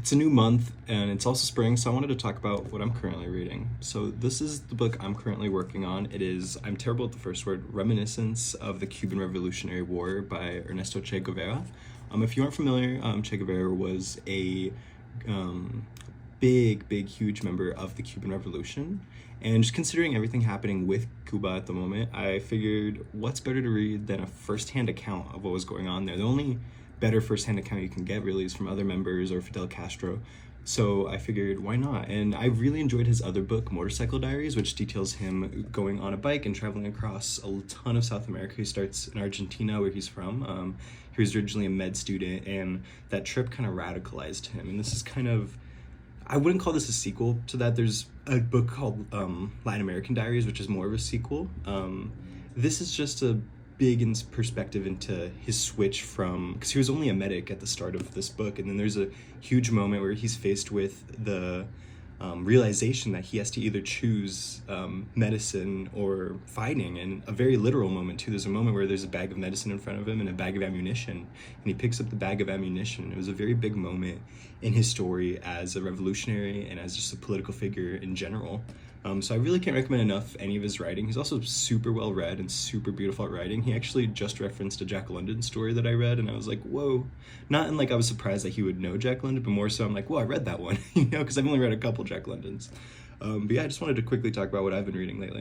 It's a new month and it's also spring, so I wanted to talk about what I'm currently reading. So this is the book I'm currently working on. It is, I'm terrible at the first word, Reminiscence of the Cuban Revolutionary War by Ernesto Che Guevara. If you aren't familiar, Che Guevara was a big, huge member of the Cuban Revolution. And just considering everything happening with Cuba at the moment, I figured what's better to read than a first-hand account of what was going on there. The only better first-hand account you can get really is from other members or Fidel Castro. So I figured, why not? And I really enjoyed his other book, Motorcycle Diaries, which details him going on a bike and traveling across a ton of South America. He starts in Argentina, where he's from. He was originally a med student, and that trip kind of radicalized him. And this is kind of, I wouldn't call this a sequel to that. There's a book called Latin American Diaries, which is more of a sequel. This is just a big perspective into his switch from, because he was only a medic at the start of this book, and then there's a huge moment where he's faced with the realization that he has to either choose medicine or fighting, and a very literal moment too. There's a moment where there's a bag of medicine in front of him and a bag of ammunition, and he picks up the bag of ammunition. It was a very big moment in his story as a revolutionary and as just a political figure in general. So I really can't recommend enough any of his writing. He's also super well read and super beautiful at writing. He actually just referenced a Jack London story that I read, and I was like, whoa. Not in like I was surprised that he would know Jack London, but more so I'm like, whoa, I read that one, because I've only read a couple Jack Londons. But yeah, I just wanted to quickly talk about what I've been reading lately.